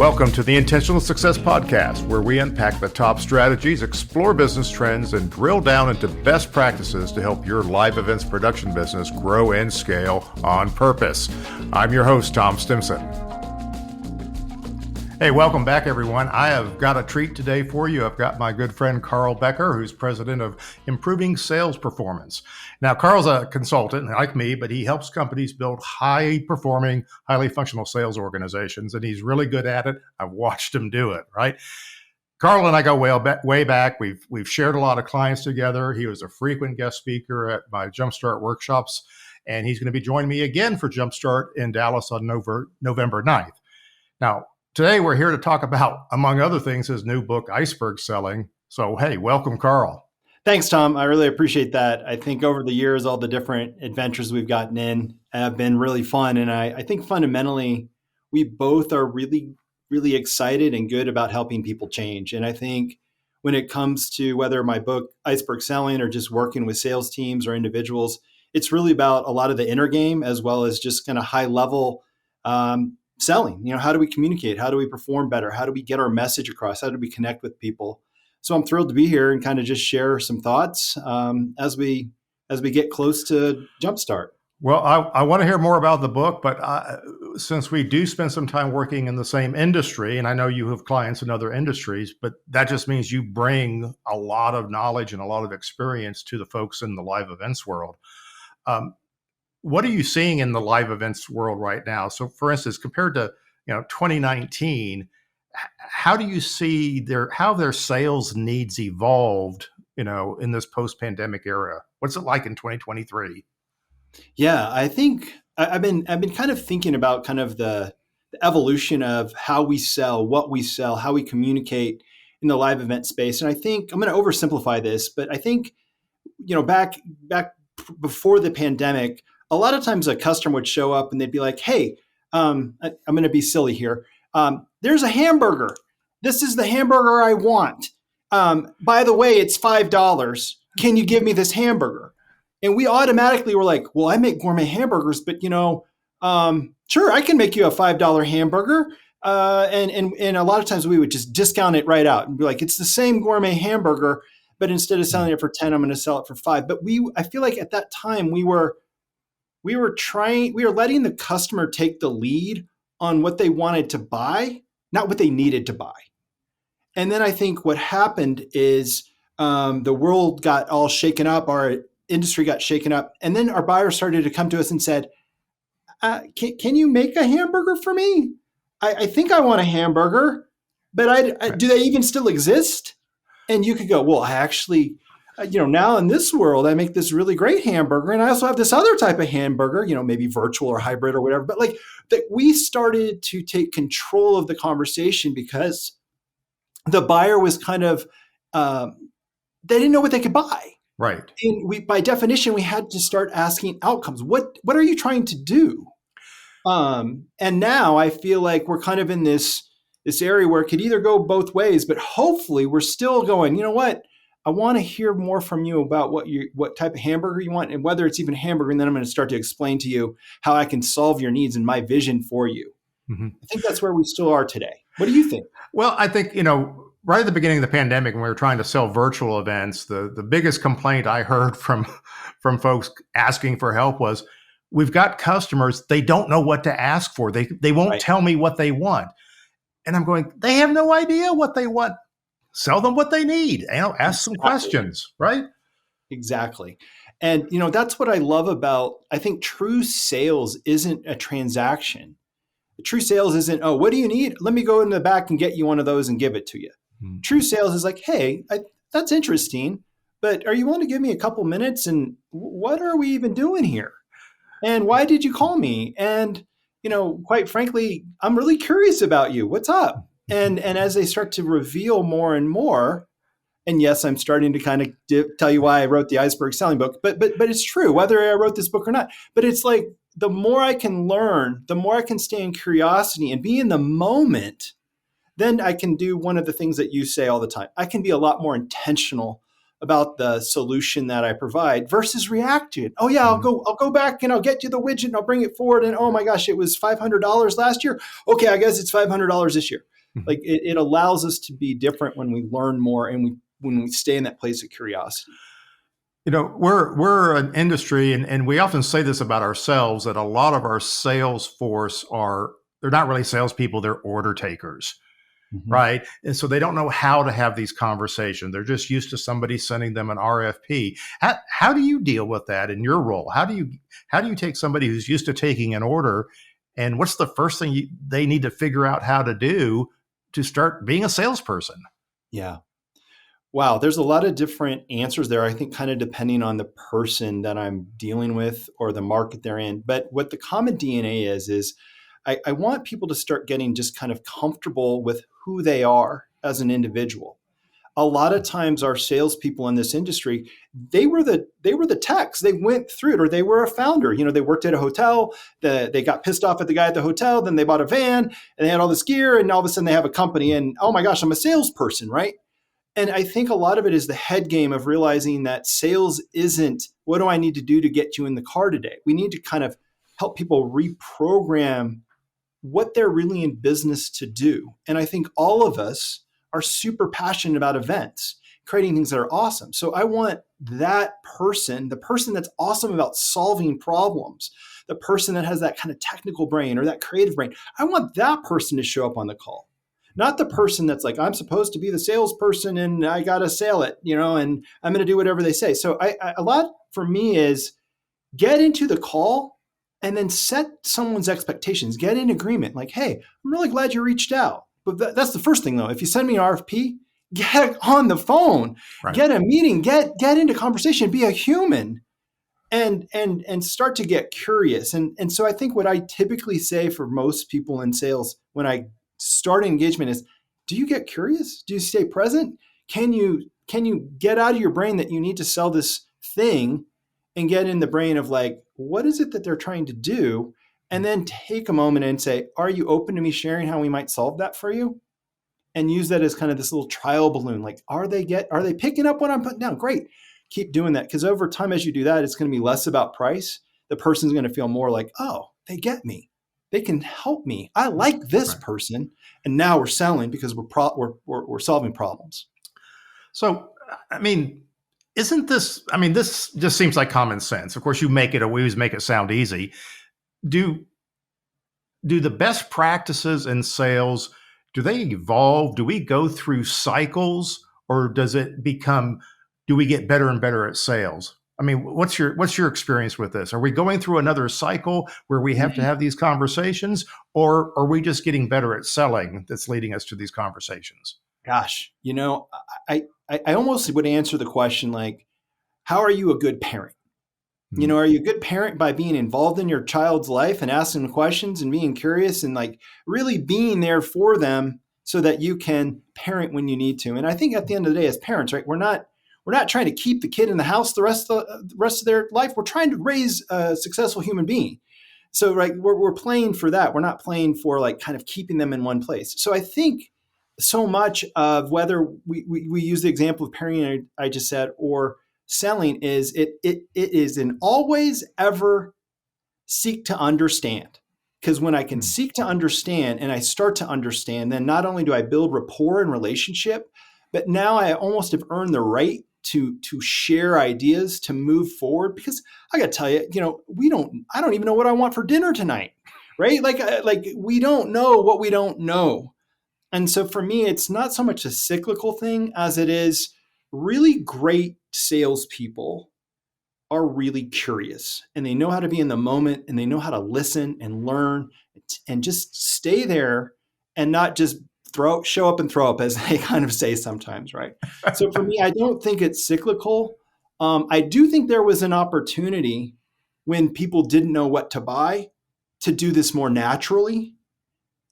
Welcome to the Intentional Success Podcast, where we unpack the top strategies, explore business trends, and drill down into best practices to help your live events production business grow and scale on purpose. I'm your host, Tom Stimson. Hey, welcome back, everyone. I have got a treat today for you. I've got my good friend, Karl Becker, who's president of Improving Sales Performance. Now, Karl's a consultant like me, but he helps companies build high-performing, highly functional sales organizations, and he's really good at it. I've watched him do it, right? Karl and I go way back. We've shared a lot of clients together. He was a frequent guest speaker at my Jumpstart workshops, and he's going to be joining me again for Jumpstart in Dallas on November 9th. Now, today, we're here to talk about, among other things, his new book, Iceberg Selling. So, hey, welcome, Karl. Thanks, Tom. I really appreciate that. I think over the years, all the different adventures we've gotten in have been really fun. And I think fundamentally, we both are really, really excited and good about helping people change. And I think when it comes to whether my book, Iceberg Selling, or just working with sales teams or individuals, it's really about a lot of the inner game as well as just kind of high level selling. How do we communicate? How do we perform better? How do we get our message across? How do we connect with people? So I'm thrilled to be here and kind of just share some thoughts as we get close to Jumpstart. Well, I want to hear more about the book, but since we do spend some time working in the same industry, and I know you have clients in other industries, but that just means you bring a lot of knowledge and a lot of experience to the folks in the live events world. What are you seeing in the live events world right now? So, for instance, compared to 2019, how do you see how their sales needs evolved, in this post-pandemic era? What's it like in 2023? Yeah, I think I've been kind of thinking about kind of the evolution of how we sell, what we sell, how we communicate in the live event space. And I think I'm going to oversimplify this, but I think back before the pandemic, a lot of times a customer would show up and they'd be like, hey, I'm going to be silly here. There's a hamburger. This is the hamburger I want. By the way, it's $5. Can you give me this hamburger? And we automatically were like, well, I make gourmet hamburgers, but sure, I can make you a $5 hamburger. And a lot of times we would just discount it right out and be like, it's the same gourmet hamburger, but instead of selling it for 10, I'm going to sell it for 5. But I feel like at that time we were letting the customer take the lead on what they wanted to buy, not what they needed to buy. And then I think what happened is the world got all shaken up, our industry got shaken up, and then our buyers started to come to us and said, can you make a hamburger for me? I think I want a hamburger, but do they even still exist? And you could go, well, I actually... now in this world, I make this really great hamburger, and I also have this other type of hamburger, maybe virtual or hybrid or whatever. But that we started to take control of the conversation because the buyer was kind of, they didn't know what they could buy. Right. And by definition, we had to start asking outcomes. What are you trying to do? And now I feel like we're kind of in this area where it could either go both ways, but hopefully we're still going, you know what? I want to hear more from you about what type of hamburger you want and whether it's even a hamburger. And then I'm going to start to explain to you how I can solve your needs and my vision for you. Mm-hmm. I think that's where we still are today. What do you think? Well, I think, right at the beginning of the pandemic, when we were trying to sell virtual events, the biggest complaint I heard from folks asking for help was, we've got customers, they don't know what to ask for. They won't tell me what they want. And I'm going, they have no idea what they want. Sell them what they need. Ask some questions, right? Exactly. And, that's what I love about, I think true sales isn't a transaction. True sales isn't, oh, what do you need? Let me go in the back and get you one of those and give it to you. Mm-hmm. True sales is like, hey, that's interesting, but are you willing to give me a couple minutes? And what are we even doing here? And why did you call me? And, quite frankly, I'm really curious about you. What's up? And as they start to reveal more and more, and yes, I'm starting to kind of tell you why I wrote the Iceberg Selling book, but it's true, whether I wrote this book or not. But it's like the more I can learn, the more I can stay in curiosity and be in the moment, then I can do one of the things that you say all the time. I can be a lot more intentional about the solution that I provide versus reacting. Oh yeah, I'll go back and I'll get you the widget and I'll bring it forward. And oh my gosh, it was $500 last year. Okay, I guess it's $500 this year. Mhm. Like it allows us to be different when we learn more and when we stay in that place of curiosity. We're an industry, and we often say this about ourselves, that a lot of our sales force they're not really salespeople, they're order takers, Mhm. right? And so they don't know how to have these conversations. They're just used to somebody sending them an RFP. How do you deal with that in your role? How do you take somebody who's used to taking an order, and what's the first thing they need to figure out how to do to start being a salesperson? Yeah. Wow, there's a lot of different answers there. I think kind of depending on the person that I'm dealing with or the market they're in. But what the common DNA is I want people to start getting just kind of comfortable with who they are as an individual. A lot of times our salespeople in this industry, they were the techs. They went through it, or they were a founder. They worked at a hotel. They got pissed off at the guy at the hotel. Then they bought a van and they had all this gear, and all of a sudden they have a company. And oh my gosh, I'm a salesperson, right? And I think a lot of it is the head game of realizing that sales isn't what do I need to do to get you in the car today. We need to kind of help people reprogram what they're really in business to do. And I think all of us are super passionate about events, creating things that are awesome. So I want that person, the person that's awesome about solving problems, the person that has that kind of technical brain or that creative brain, I want that person to show up on the call. Not the person that's like, I'm supposed to be the salesperson and I got to sell it, and I'm going to do whatever they say. So a lot for me is get into the call and then set someone's expectations, get in agreement. Like, hey, I'm really glad you reached out. But that's the first thing though. If you send me an RFP, get on the phone, Right. get a meeting, get into conversation, be a human and start to get curious. And so I think what I typically say for most people in sales when I start engagement is, do you get curious? Do you stay present? Can you get out of your brain that you need to sell this thing and get in the brain of like, what is it that they're trying to do? And then take a moment and say, are you open to me sharing how we might solve that for you? And use that as kind of this little trial balloon. Like, are they picking up what I'm putting down? Great. Keep doing that. Because over time, as you do that, it's going to be less about price. The person's going to feel more like, oh, they get me. They can help me. I like this Right. person. And now we're selling because we're solving problems. So, I mean, isn't this, I mean, this just seems like common sense. Of course, we always make it sound easy. Do do the best practices in sales, do they evolve? Do we go through cycles, or do we get better and better at sales? I mean, what's your experience with this? Are we going through another cycle where we have to have these conversations, or are we just getting better at selling that's leading us to these conversations? Gosh, I almost would answer the question like, how are you a good parent? Mhm. Are you a good parent by being involved in your child's life and asking them questions and being curious and like really being there for them so that you can parent when you need to? And I think at the end of the day, as parents, right, we're not trying to keep the kid in the house the rest of their life. We're trying to raise a successful human being. So right, we're playing for that. We're not playing for like kind of keeping them in one place. So I think so much of whether we use the example of parenting I just said or selling is it is an always ever seek to understand. Because when I can Mm. seek to understand and I start to understand, then not only do I build rapport and relationship, but now I almost have earned the right to share ideas to move forward. Because I got to tell you, I don't even know what I want for dinner tonight, right? Like we don't know what we don't know. And so for me, it's not so much a cyclical thing as it is really great salespeople are really curious and they know how to be in the moment and they know how to listen and learn and just stay there and not just show up and throw up as they kind of say sometimes, right? So for me, I don't think it's cyclical. I do think there was an opportunity when people didn't know what to buy to do this more naturally.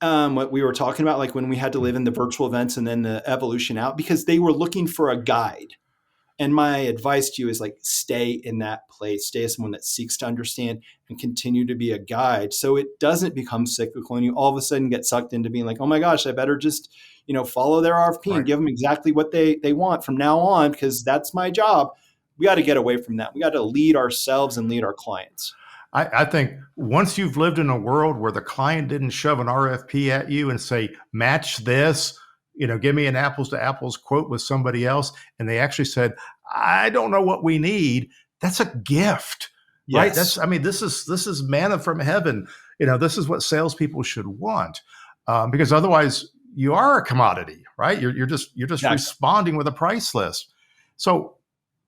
What we were talking about, like when we had to live in the virtual events and then the evolution out, because they were looking for a guide. And my advice to you is like, stay in that place, stay as someone that seeks to understand and continue to be a guide. So it doesn't become cyclical and you all of a sudden get sucked into being like, oh my gosh, I better just, follow their RFP and Right. give them exactly what they want from now on, because that's my job. We got to get away from that. We got to lead ourselves and lead our clients. I think once you've lived in a world where the client didn't shove an RFP at you and say, match this, give me an apples to apples quote with somebody else, and they actually said, I don't know what we need, that's a gift, right? Yes. This is manna from heaven. This is what salespeople should want, because otherwise you are a commodity, right? You're just Exactly. responding with a price list. So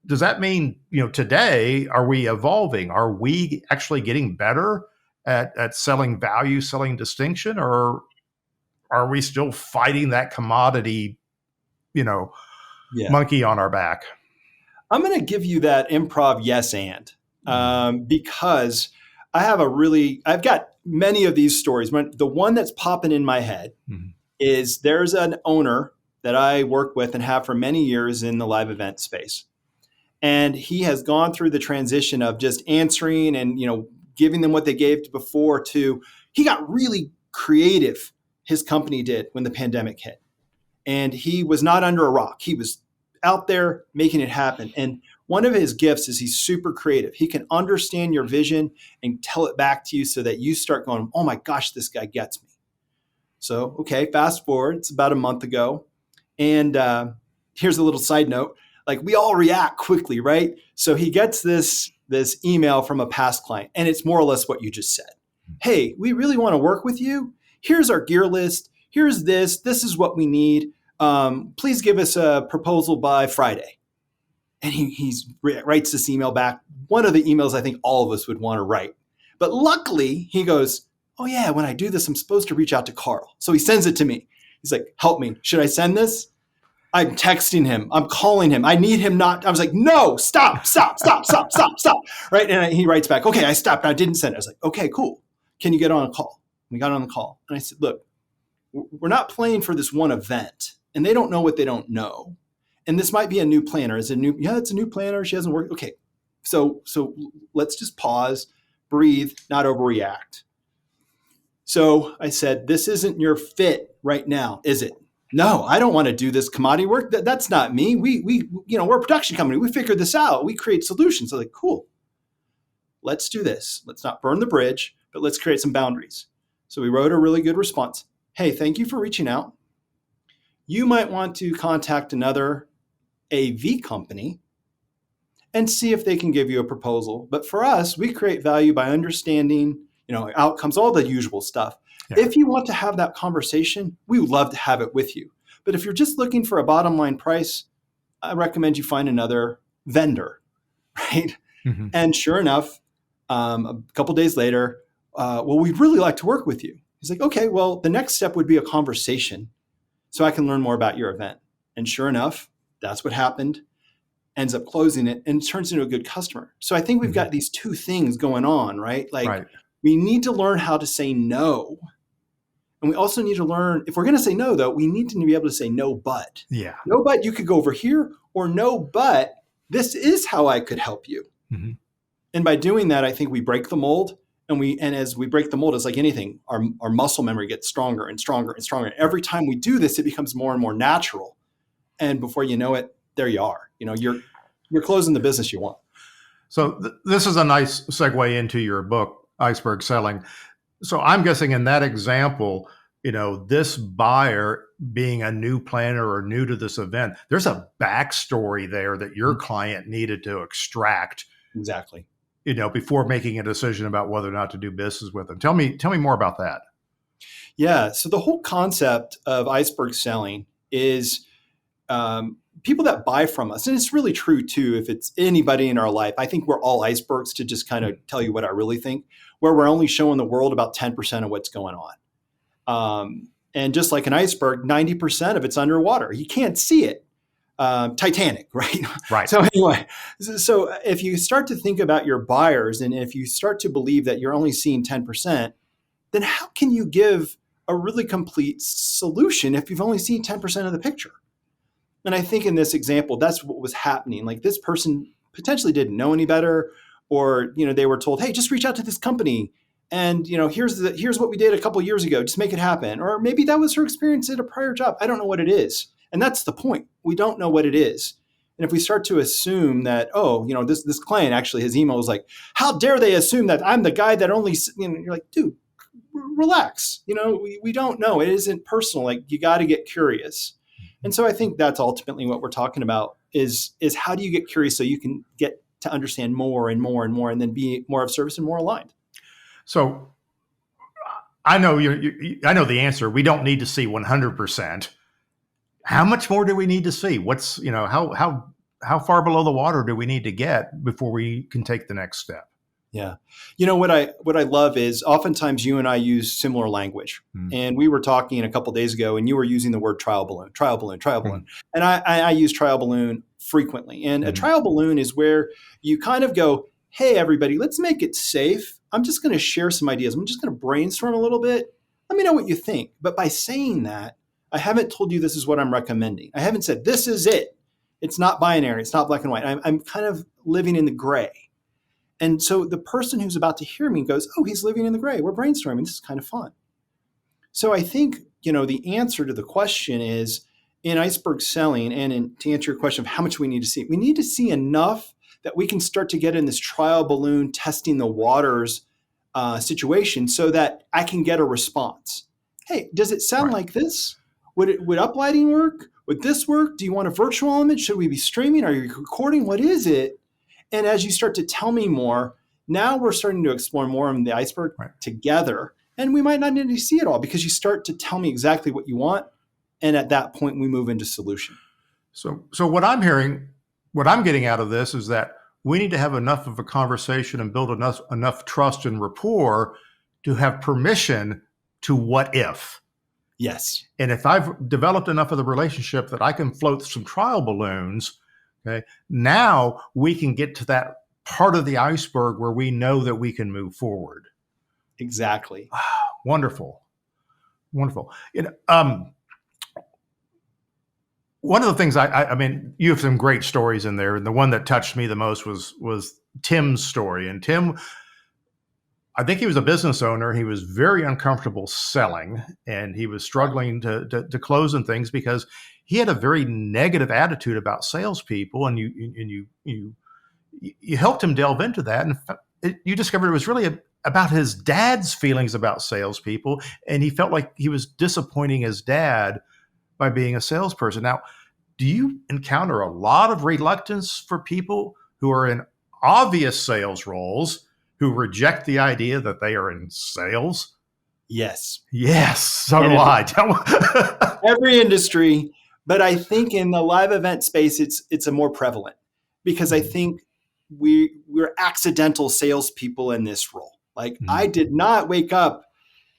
does that mean, today, are we evolving? Are we actually getting better at selling value, selling distinction, or are we still fighting that commodity, you know, Yeah. monkey on our back? I'm going to give you that improv yes and because I've got many of these stories. The one that's popping in my head Mm-hmm. is there's an owner that I work with and have for many years in the live event space. And he has gone through the transition of just answering and, giving them what they gave before to, he got really creative. His company did when the pandemic hit. And he was not under a rock. He was out there making it happen. And one of his gifts is he's super creative. He can understand your vision and tell it back to you so that you start going, oh my gosh, this guy gets me. So, okay, fast forward. It's about a month ago. And here's a little side note. Like, we all react quickly, right? So he gets this email from a past client, and it's more or less what you just said. Hey, we really want to work with you. Here's our gear list. Here's this. This is what we need. Please give us a proposal by Friday. And he writes this email back. One of the emails I think all of us would want to write. But luckily, he goes, oh yeah, when I do this, I'm supposed to reach out to Karl. So he sends it to me. He's like, help me. Should I send this? I'm texting him. I'm calling him. I need him not. I was like, no, stop. Right. And he writes back, okay, I stopped. I didn't send it. I was like, okay, cool. Can you get on a call? We got on the call. And I said, look, we're not playing for this one event. And they don't know what they don't know. And this might be a new planner. It's a new planner. She hasn't worked. Okay. So let's just pause, breathe, not overreact. So I said, this isn't your fit right now, is it? No, I don't want to do this commodity work. That's not me. We're a production company. We figured this out. We create solutions. So like, cool. Let's do this. Let's not burn the bridge, but let's create some boundaries. So we wrote a really good response. Hey, thank you for reaching out. You might want to contact another AV company and see if they can give you a proposal. But for us, we create value by understanding, outcomes, all the usual stuff. Yeah. If you want to have that conversation, we would love to have it with you. But if you're just looking for a bottom line price, I recommend you find another vendor, right? Mm-hmm. And sure enough, a couple days later, we'd really like to work with you. He's like, okay, well, the next step would be a conversation so I can learn more about your event. And sure enough, that's what happened. Ends up closing it and turns into a good customer. So I think we've got these two things going on, right? Like, we need to learn how to say no. And we also need to learn, if we're going to say no, though, we need to be able to say no, but. Yeah. No, but you could go over here, or no, but this is how I could help you. Mm-hmm. And by doing that, I think we break the mold. And as we break the mold, it's like anything, our muscle memory gets stronger and stronger and stronger. And every time we do this, it becomes more and more natural. And before you know it, there you are. You're closing the business you want. So this is a nice segue into your book, Iceberg Selling. So I'm guessing in that example, this buyer being a new planner or new to this event, there's a backstory there that your client needed to extract. Exactly. Before making a decision about whether or not to do business with them. Tell me more about that. Yeah. So the whole concept of iceberg selling is people that buy from us, and it's really true too, if it's anybody in our life, I think we're all icebergs, to just kind of tell you what I really think, where we're only showing the world about 10% of what's going on. And just like an iceberg, 90% of it's underwater. You can't see it. Titanic, right? Right. So anyway, so if you start to think about your buyers, and if you start to believe that you're only seeing 10%, then how can you give a really complete solution if you've only seen 10% of the picture? And I think in this example, that's what was happening. Like, this person potentially didn't know any better, or, they were told, hey, just reach out to this company. And, here's what we did a couple of years ago. Just make it happen. Or maybe that was her experience at a prior job. I don't know what it is. And that's the point. We don't know what it is. And if we start to assume that, oh, this client actually, his email was like, how dare they assume that I'm the guy that only, you're like, dude, relax. We don't know. It isn't personal. Like, you got to get curious. And so I think that's ultimately what we're talking about is how do you get curious so you can get to understand more and more and more, and then be more of service and more aligned. So I know I know the answer. We don't need to see 100%. How much more do we need to see? What's, how far below the water do we need to get before we can take the next step? Yeah. What I love is oftentimes you and I use similar language. And we were talking a couple of days ago and you were using the word trial balloon. And I use trial balloon frequently. And a trial balloon is where you kind of go, hey, everybody, let's make it safe. I'm just going to share some ideas. I'm just going to brainstorm a little bit. Let me know what you think. But by saying that, I haven't told you this is what I'm recommending. I haven't said this is it. It's not binary. It's not black and white. I'm kind of living in the gray. And so the person who's about to hear me goes, oh, he's living in the gray. We're brainstorming. This is kind of fun. So I think, the answer to the question is in Iceberg Selling, and to answer your question of how much we need to see enough that we can start to get in this trial balloon testing the waters situation so that I can get a response. Hey, does it sound like this? Would uplighting work? Would this work? Do you want a virtual element? Should we be streaming? Are you recording? What is it? And as you start to tell me more, now we're starting to explore more of the iceberg together. And we might not need to see it all because you start to tell me exactly what you want. And at that point, we move into solution. So what I'm hearing, what I'm getting out of this is that we need to have enough of a conversation and build enough trust and rapport to have permission to what if. Yes. And if I've developed enough of the relationship that I can float some trial balloons, okay, now we can get to that part of the iceberg where we know that we can move forward. Exactly. Wonderful. One of the things I mean, you have some great stories in there, and the one that touched me the most was Tim's story. And Tim, I think he was a business owner. He was very uncomfortable selling, and he was struggling to close and things because he had a very negative attitude about salespeople. And you helped him delve into that, and you discovered it was really about his dad's feelings about salespeople, and he felt like he was disappointing his dad by being a salesperson. Now, do you encounter a lot of reluctance for people who are in obvious sales roles who reject the idea that they are in sales? Yes. Yes. So do I. Every industry, but I think in the live event space, it's a more prevalent because I think we're accidental salespeople in this role. Like I did not wake up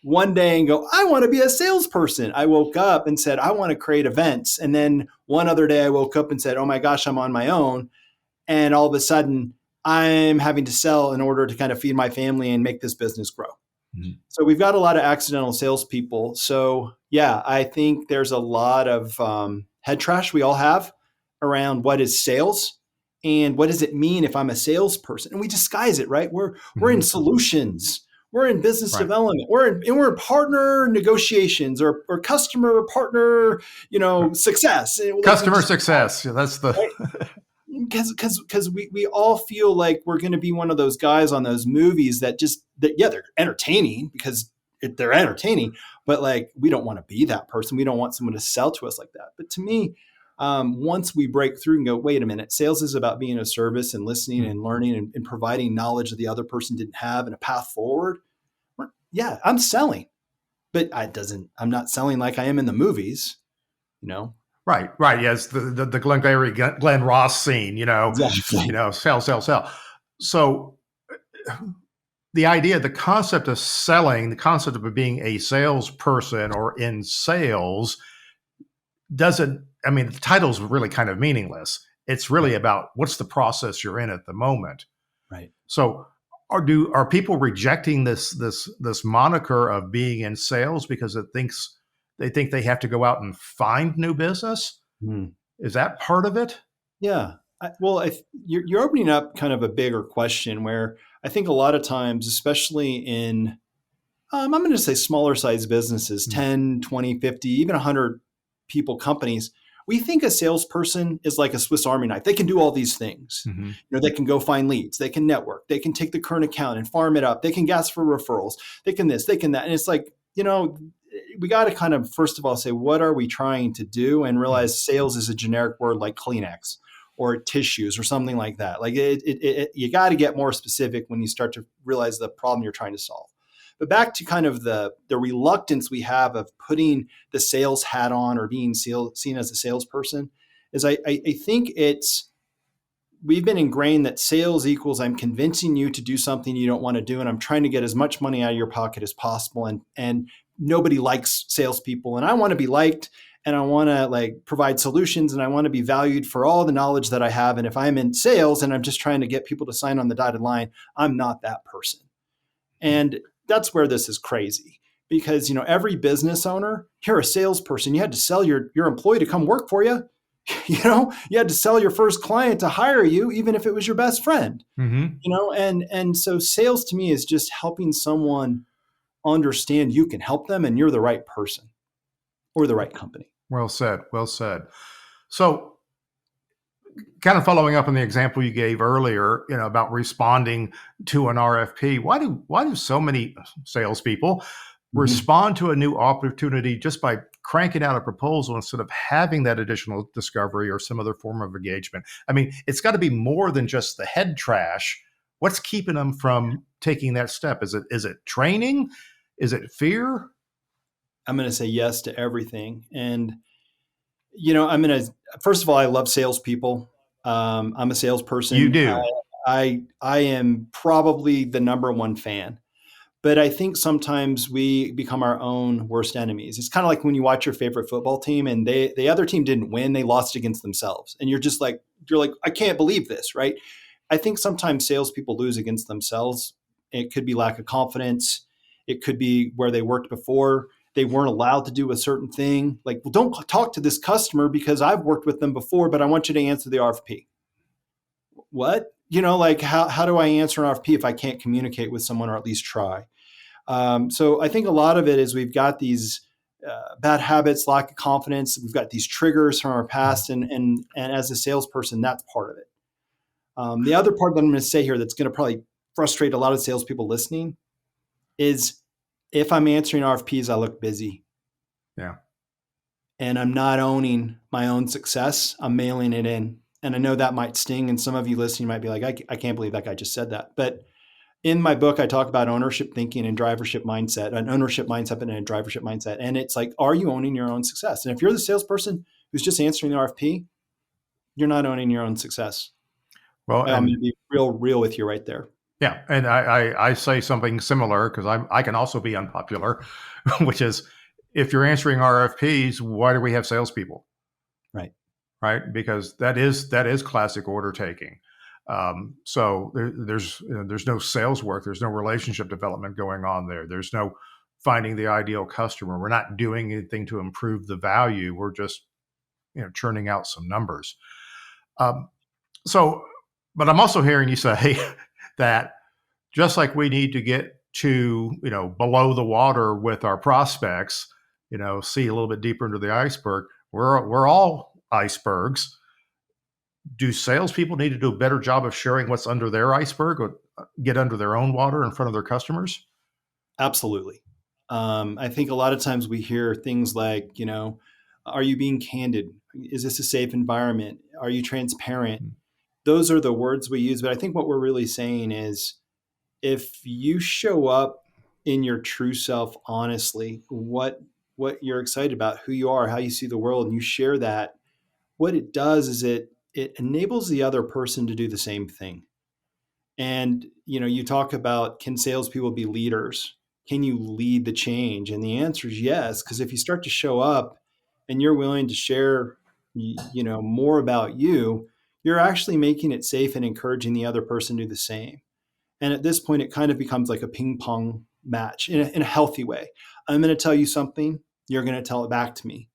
one day and go, I want to be a salesperson. I woke up and said, I want to create events. And then one other day I woke up and said, oh my gosh, I'm on my own. And all of a sudden I'm having to sell in order to kind of feed my family and make this business grow. So we've got a lot of accidental salespeople. So yeah, I think there's a lot of head trash we all have around what is sales and what does it mean if I'm a salesperson. And we disguise it, right? We're in solutions. We're in business development. We're in partner negotiations or customer partner, success. Customer success. Yeah, that's the because we all feel like we're going to be one of those guys on those movies that they're entertaining because they're entertaining, but like we don't want to be that person. We don't want someone to sell to us like that. But to me, once we break through and go, wait a minute, sales is about being of service and listening and learning and providing knowledge that the other person didn't have and a path forward. Yeah, I'm selling, but I'm not selling like I am in the movies, Right. Yes, the Glenn Ross scene, Exactly. Sell. So the idea, the concept of selling, the concept of being a salesperson or in sales the title's really kind of meaningless. It's really about what's the process you're in at the moment. Right. So are people rejecting this moniker of being in sales because they think they have to go out and find new business? Is that part of it? Yeah. You're opening up kind of a bigger question where I think a lot of times, especially in, I'm going to say smaller size businesses, 10, 20, 50, even 100 people companies, We think a salesperson is like a Swiss Army knife. They can do all these things. Mm-hmm. They can go find leads. They can network. They can take the current account and farm it up. They can ask for referrals. They can this, they can that. And it's like, we got to kind of, first of all, say, what are we trying to do? And realize sales is a generic word like Kleenex or tissues or something like that. Like you got to get more specific when you start to realize the problem you're trying to solve. But back to kind of the reluctance we have of putting the sales hat on or being seen as a salesperson is I think we've been ingrained that sales equals I'm convincing you to do something you don't want to do, and I'm trying to get as much money out of your pocket as possible. And nobody likes salespeople, and I want to be liked, and I want to provide solutions, and I want to be valued for all the knowledge that I have. And if I'm in sales and I'm just trying to get people to sign on the dotted line, I'm not that person. And that's where this is crazy, because every business owner, you're a salesperson. You had to sell your employee to come work for you. You had to sell your first client to hire you, even if it was your best friend. Mm-hmm. And so sales to me is just helping someone understand you can help them and you're the right person or the right company. Well said. Well said. So, kind of following up on the example you gave earlier, about responding to an RFP, why do so many salespeople respond to a new opportunity just by cranking out a proposal instead of having that additional discovery or some other form of engagement? I mean, it's got to be more than just the head trash. What's keeping them from taking that step? Is it training? Is it fear? I'm going to say yes to everything. And, first of all, I love salespeople. I'm a salesperson. You do. I am probably the number one fan. But I think sometimes we become our own worst enemies. It's kind of like when you watch your favorite football team and the other team didn't win, they lost against themselves. And you're like, I can't believe this, right? I think sometimes salespeople lose against themselves. It could be lack of confidence. It could be where they worked before. They weren't allowed to do a certain thing. Like, well, don't talk to this customer because I've worked with them before, but I want you to answer the RFP. What? How do I answer an RFP if I can't communicate with someone or at least try? So I think a lot of it is we've got these bad habits, lack of confidence. We've got these triggers from our past, and as a salesperson, that's part of it. The other part that I'm going to say here that's going to probably frustrate a lot of salespeople listening is if I'm answering RFPs, I look busy. Yeah. And I'm not owning my own success. I'm mailing it in. And I know that might sting. And some of you listening might be like, I can't believe that guy just said that. But in my book, I talk about ownership thinking and drivership mindset, an ownership mindset and a drivership mindset. And it's like, are you owning your own success? And if you're the salesperson who's just answering the RFP, you're not owning your own success. Well, I'm going to be real with you right there. Yeah, and I say something similar because I can also be unpopular, which is if you're answering RFPs, why do we have salespeople? Right, because that is classic order taking. So there's no sales work, there's no relationship development going on there. There's no finding the ideal customer. We're not doing anything to improve the value. We're just churning out some numbers. But I'm also hearing you say that just like we need to get to, below the water with our prospects, see a little bit deeper into the iceberg, we're all icebergs. Do salespeople need to do a better job of sharing what's under their iceberg or get under their own water in front of their customers? Absolutely. I think a lot of times we hear things like, are you being candid? Is this a safe environment? Are you transparent? Those are the words we use. But I think what we're really saying is if you show up in your true self, honestly, what you're excited about, who you are, how you see the world, and you share that, what it does is it enables the other person to do the same thing. And, you talk about, can salespeople be leaders? Can you lead the change? And the answer is yes, because if you start to show up and you're willing to share, more about you, you're actually making it safe and encouraging the other person to do the same. And at this point, it kind of becomes like a ping pong match in a healthy way. I'm going to tell you something, you're going to tell it back to me.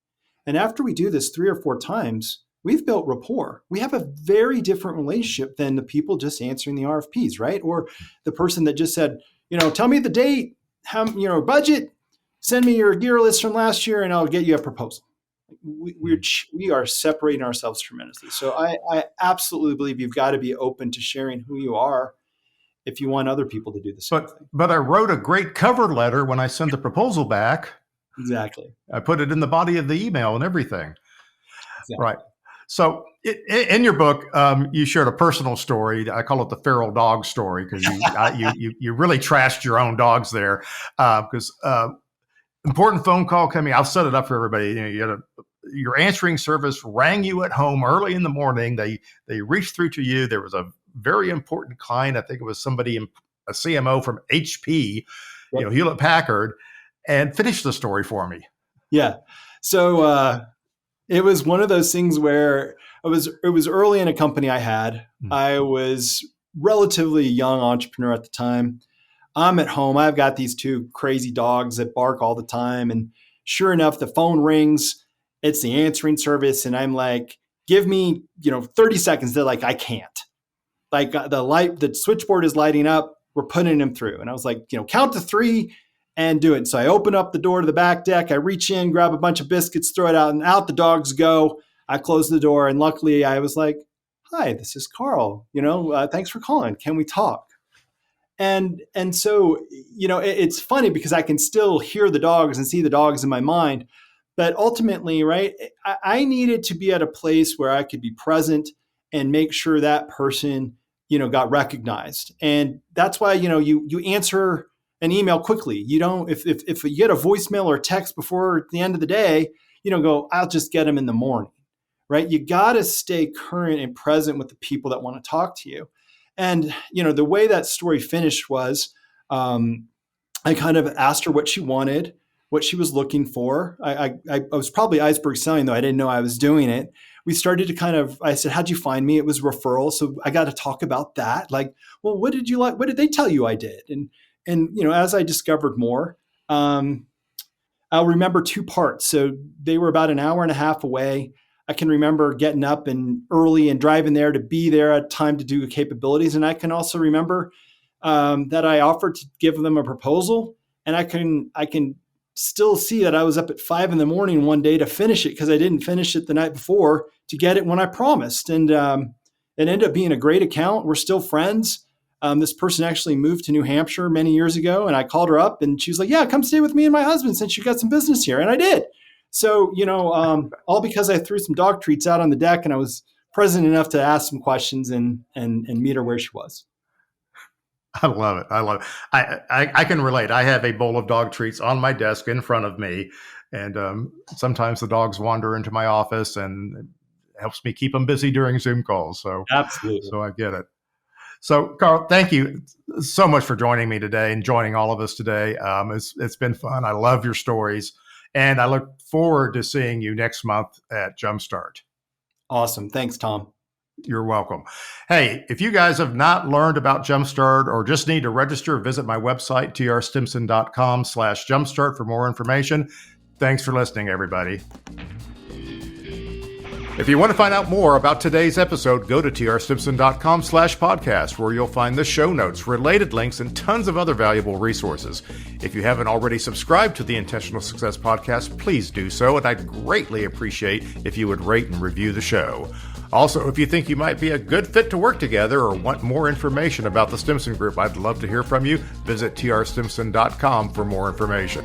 And after we do this 3 or 4 times, we've built rapport. We have a very different relationship than the people just answering the RFPs, right? Or the person that just said, tell me the date, how, budget, send me your gear list from last year and I'll get you a proposal. We are separating ourselves tremendously. So I absolutely believe you've got to be open to sharing who you are if you want other people to do the same thing. But I wrote a great cover letter when I sent the proposal back. Exactly. I put it in the body of the email and everything. Exactly. Right. So in your book, you shared a personal story. I call it the feral dog story because you really trashed your own dogs there. Because important phone call coming. I'll set it up for everybody. You had your answering service rang you at home early in the morning. They reached through to you. There was a very important client. I think it was somebody, a CMO from HP, Yep. Hewlett Packard, and finish the story for me. Yeah. So it was one of those things where it was early in a company I had. I was relatively young entrepreneur at the time. I'm at home. I've got these two crazy dogs that bark all the time. And sure enough, the phone rings. It's the answering service. And I'm like, give me, 30 seconds. They're like, I can't. Like the switchboard is lighting up. We're putting him through. And I was like, count to 3 and do it. So I open up the door to the back deck. I reach in, grab a bunch of biscuits, throw it out, and out the dogs go. I close the door. And luckily I was like, hi, this is Karl. Thanks for calling. Can we talk? And so, it's funny because I can still hear the dogs and see the dogs in my mind. But ultimately, right, I needed to be at a place where I could be present and make sure that person, got recognized. And that's why, you answer an email quickly. You don't, if you get a voicemail or text before the end of the day, you don't go, I'll just get them in the morning, right? You got to stay current and present with the people that want to talk to you. And, the way that story finished was I kind of asked her what she wanted, what she was looking for. I was probably Iceberg Selling, though I didn't know I was doing it. We started to I said, how'd you find me? It was referral. So I got to talk about that. Like, well, what did you like? What did they tell you I did? And as I discovered more, I'll remember 2 parts. So they were about an hour and a half away. I can remember getting up and early and driving there to be there at time to do capabilities. And I can also remember that I offered to give them a proposal, and I can still see that I was up at 5 a.m. one day to finish it because I didn't finish it the night before to get it when I promised. And it ended up being a great account. We're still friends. This person actually moved to New Hampshire many years ago, and I called her up and she was like, yeah, come stay with me and my husband since you got some business here. And I did. So, all because I threw some dog treats out on the deck and I was present enough to ask some questions and meet her where she was. I love it. I can relate. I have a bowl of dog treats on my desk in front of me. And sometimes the dogs wander into my office, and it helps me keep them busy during Zoom calls. So absolutely. So I get it. So, Karl, thank you so much for joining me today and joining all of us today. It's been fun. I love your stories. And I look forward to seeing you next month at Jumpstart. Awesome. Thanks, Tom. You're welcome. Hey, if you guys have not learned about Jumpstart or just need to register, visit my website, trstimson.com/jumpstart for more information. Thanks for listening, everybody. If you want to find out more about today's episode, go to trstimson.com/podcast, where you'll find the show notes, related links, and tons of other valuable resources. If you haven't already subscribed to the Intentional Success Podcast, please do so, and I'd greatly appreciate if you would rate and review the show. Also, if you think you might be a good fit to work together or want more information about the Stimson Group, I'd love to hear from you. Visit trstimson.com for more information.